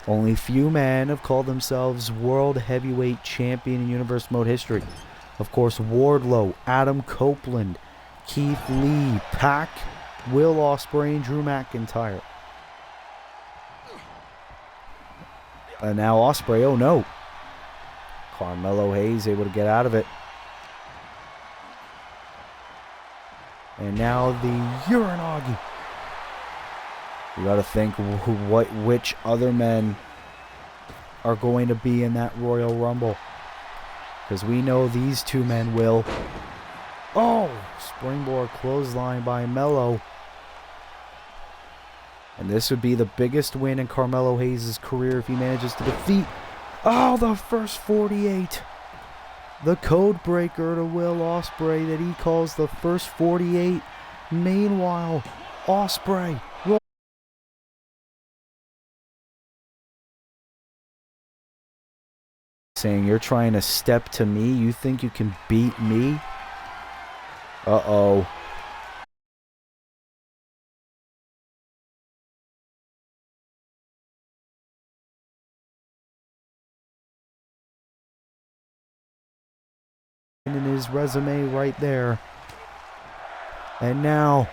Only few men have called themselves world heavyweight champion in Universe Mode history. Of course, Wardlow, Adam Copeland, Keith Lee, Pac, Will Ospreay, and Drew McIntyre. And now Ospreay, oh no. Carmelo Hayes able to get out of it. And now the Uranagi. You got to think which other men are going to be in that Royal Rumble. Because we know these two men will. Oh, springboard clothesline by Mello. And this would be the biggest win in Carmelo Hayes' career if he manages to defeat... Oh, the first 48. The code breaker to Will Ospreay that he calls the first 48. Meanwhile, Ospreay... Saying, you're trying to step to me? You think you can beat me? Uh-oh. In his resume right there. And now,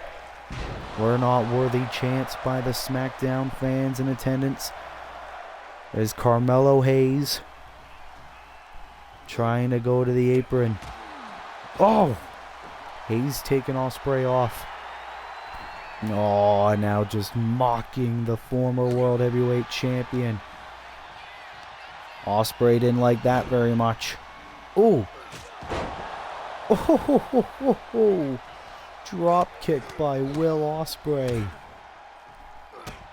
we're not worthy chants by the SmackDown fans in attendance. As Carmelo Hayes trying to go to the apron. Oh! Hayes taking Ospreay off. Oh, now just mocking the former World Heavyweight Champion. Ospreay didn't like that very much. Oh! Oh! Drop kick by Will Ospreay.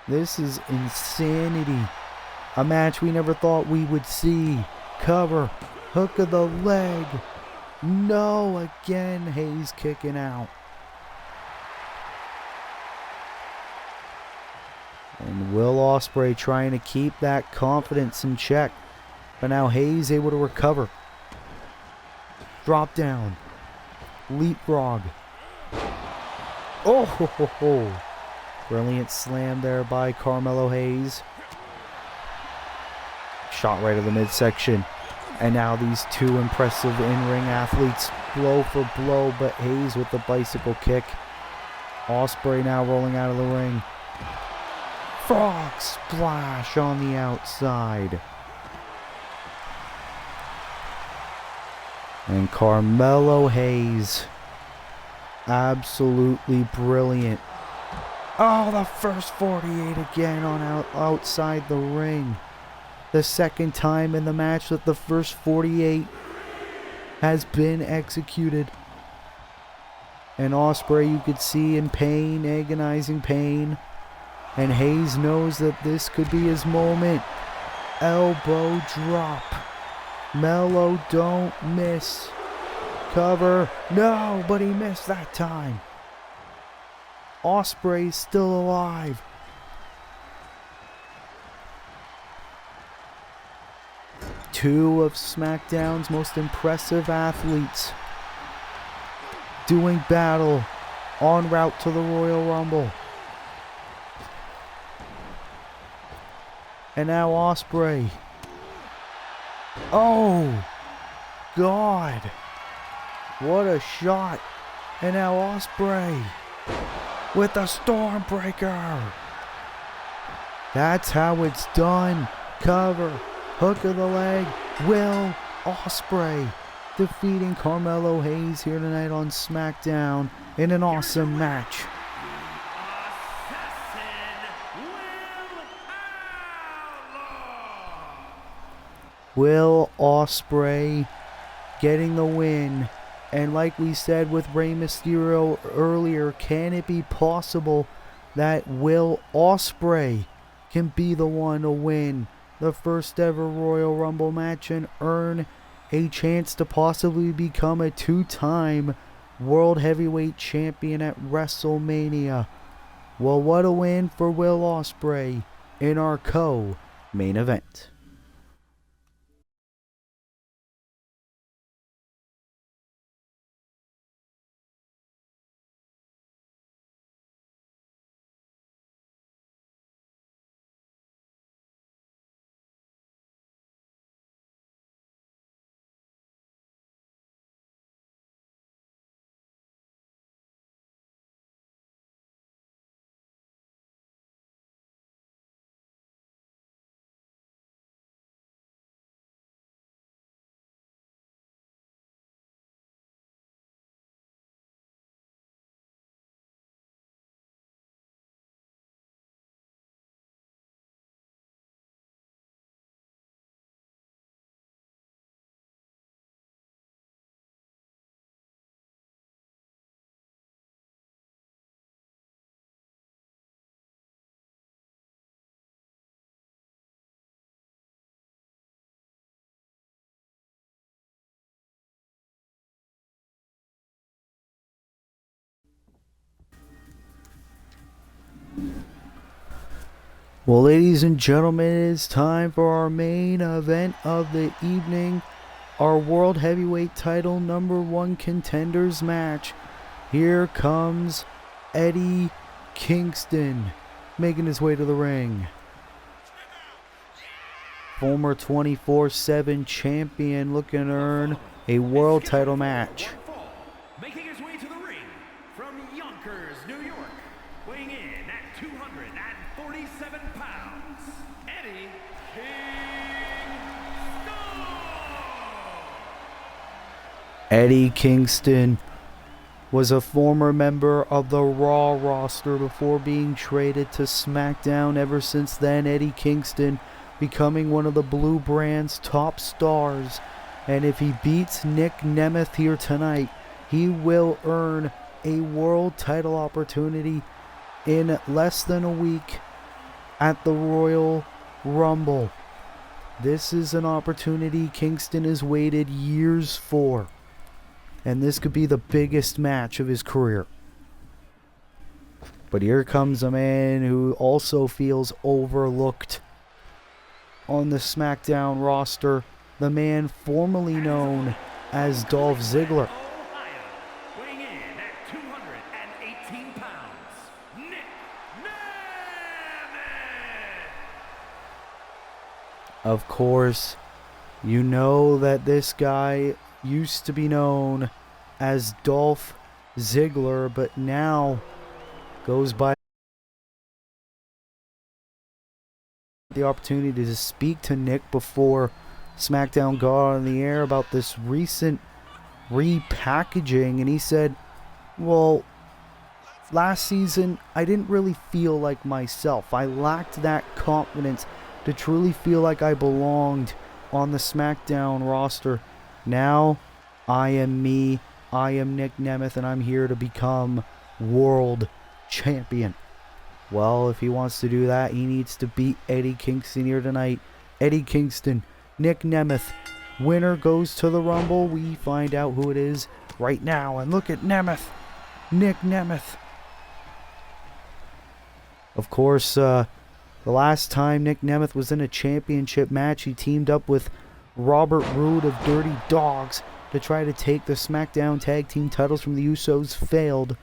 This is insanity. A match we never thought we would see. Cover. Hook of the leg. No, again, Hayes kicking out. And Will Ospreay trying to keep that confidence in check. But now Hayes able to recover. Drop down. Leapfrog. Oh! Brilliant slam there by Carmelo Hayes. Shot right of the midsection. And now these two impressive in-ring athletes blow for blow, but Hayes with the bicycle kick. Ospreay now rolling out of the ring. Frog splash on the outside. And Carmelo Hayes, absolutely brilliant. Oh, the first 48 again on outside the ring. The second time in the match that the first 48 has been executed. And Ospreay, you could see in pain, agonizing pain. And Hayes knows that this could be his moment. Elbow drop. Mello, don't miss. Cover. No, but he missed that time. Ospreay's still alive. Two of SmackDown's most impressive athletes doing battle en route to the Royal Rumble. And now Ospreay. Oh, God. What a shot. And now Ospreay with the Stormbreaker. That's how it's done. Cover. Hook of the leg. Will Ospreay defeating Carmelo Hayes here tonight on SmackDown in an awesome match. Will Ospreay getting the win. And like we said with Rey Mysterio earlier, can it be possible that Will Ospreay can be the one to win the first ever Royal Rumble match and earn a chance to possibly become a two-time World Heavyweight Champion at WrestleMania? Well, what a win for Will Ospreay in our co-main event. Well, ladies and gentlemen, it is time for our main event of the evening. Our World Heavyweight Title #1 Contenders match. Here comes Eddie Kingston making his way to the ring. Former 24/7 champion looking to earn a world title match. Making his way to the ring from Yonkers, New York, weighing in at 247 pounds, Eddie Kingston. Eddie Kingston was a former member of the Raw roster before being traded to Smackdown. Ever since then, Eddie Kingston becoming one of the Blue Brand's top stars. And if he beats Nick Nemeth here tonight, he will earn a world title opportunity in less than a week at the Royal Rumble. This is an opportunity Kingston has waited years for. And this could be the biggest match of his career. But here comes a man who also feels overlooked on the SmackDown roster. The man formerly known as Dolph Ziggler. Ohio, weighing in at 218 pounds, Nick Nemeth. Of course, you know that this guy used to be known as Dolph Ziggler, but now goes by the opportunity to speak to Nick before SmackDown got on the air about this recent repackaging, and he said, well, last season I didn't really feel like myself. I lacked that confidence to truly feel like I belonged on the SmackDown roster. Now I am me, I am Nick Nemeth, and I'm here to become world champion. Well, if he wants to do that, he needs to beat Eddie Kingston here tonight. Eddie Kingston, Nick Nemeth. Winner goes to the Rumble. We find out who it is right now. And look at Nemeth. Nick Nemeth. Of course, the last time Nick Nemeth was in a championship match, he teamed up with Robert Roode of Dirty Dogs to try to take the SmackDown Tag Team titles from the Usos. Failed.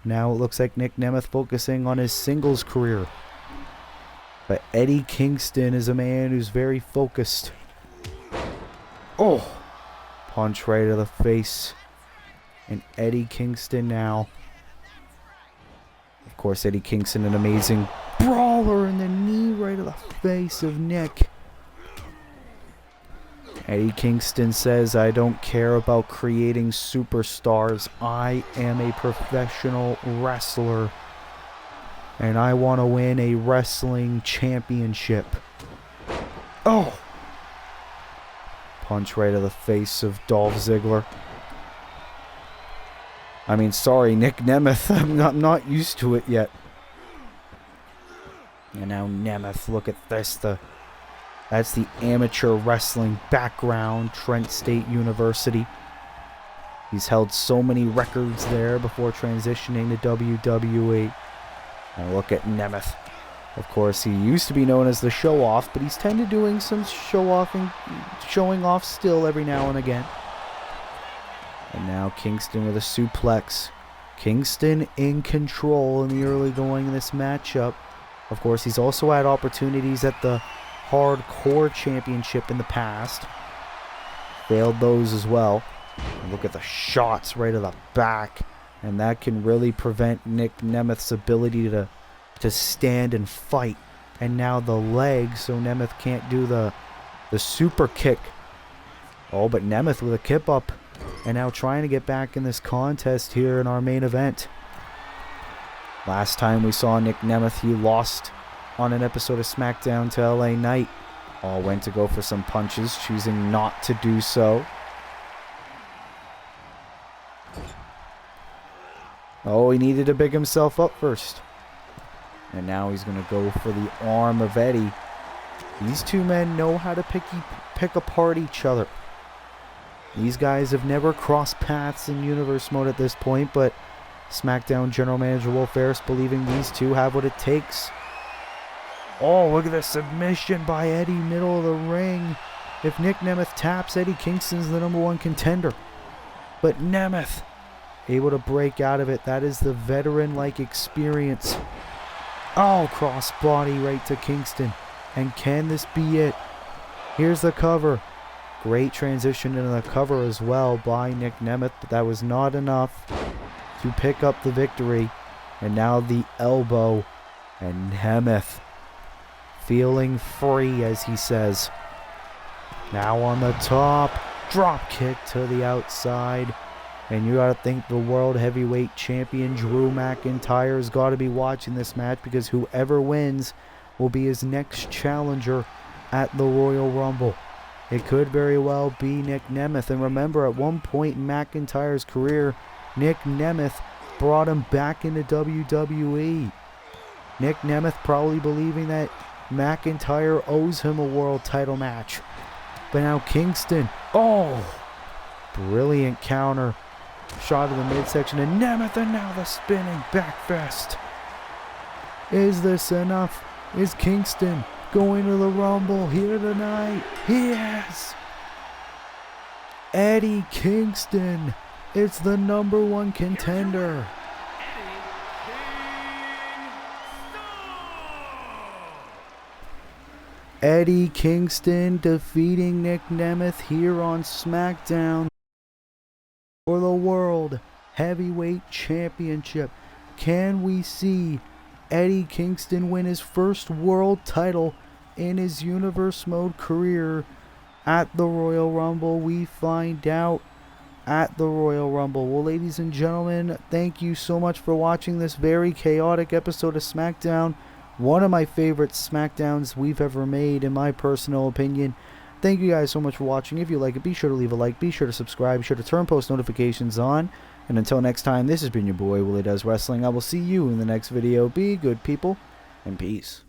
Now it looks like Nick Nemeth focusing on his singles career. But Eddie Kingston is a man who's very focused. Oh! Punch right to the face. And Eddie Kingston now. Of course, Eddie Kingston, an amazing brawler, in the knee right to the face of Nick. Eddie Kingston says, I don't care about creating superstars. I am a professional wrestler. And I want to win a wrestling championship. Oh! Punch right to the face of Dolph Ziggler. I mean, sorry, Nick Nemeth. I'm not used to it yet. And now Nemeth, look at this. That's the amateur wrestling background, Trent State University. He's held so many records there before transitioning to WWE. And look at Nemeth. Of course, he used to be known as the show-off, but he's tended doing some showing off still every now and again. And now Kingston with a suplex. Kingston in control in the early going of this matchup. Of course, he's also had opportunities at the Hardcore Championship in the past. Failed those as well. And look at the shots right to the back. And that can really prevent Nick Nemeth's ability to stand and fight. And now the leg, so Nemeth can't do the super kick. Oh, but Nemeth with a kip up. And now trying to get back in this contest here in our main event. Last time we saw Nick Nemeth, he lost on an episode of SmackDown to LA Knight. All went to go for some punches, choosing not to do so. Oh, he needed to big himself up first. And now he's going to go for the arm of Eddie. These two men know how to pick apart each other. These guys have never crossed paths in universe mode at this point, but SmackDown General Manager Will Ferris believing these two have what it takes. Oh, look at the submission by Eddie, middle of the ring. If Nick Nemeth taps, Eddie Kingston's the #1 contender. But Nemeth able to break out of it. That is the veteran-like experience. Oh, crossbody right to Kingston. And can this be it? Here's the cover. Great transition into the cover as well by Nick Nemeth, but that was not enough to pick up the victory. And now the elbow. And Nemeth feeling free, as he says. Now on the top. Drop kick to the outside. And you gotta think the World Heavyweight Champion Drew McIntyre's gotta be watching this match, because whoever wins will be his next challenger at the Royal Rumble. It could very well be Nick Nemeth. And remember, at one point in McIntyre's career, Nick Nemeth brought him back into WWE. Nick Nemeth probably believing that McIntyre owes him a world title match. But now Kingston. Oh! Brilliant counter. Shot of the midsection. And Nemeth, and now the spinning backfist. Is this enough? Is Kingston going to the Rumble here tonight? He is! Eddie Kingston. It's the #1 contender. Eddie Kingston defeating Nick Nemeth here on Smackdown for the World Heavyweight Championship. Can we see Eddie Kingston win his first world title in his Universe Mode career at the Royal Rumble? We find out at the Royal Rumble. Well, ladies and gentlemen, thank you so much for watching this very chaotic episode of Smackdown. One of my favorite Smackdowns we've ever made, in my personal opinion. Thank you guys so much for watching. If you like it, be sure to leave a like, be sure to subscribe, be sure to turn post notifications on. And until next time, this has been your boy, Willie Does Wrestling. I will see you in the next video. Be good, people, and peace.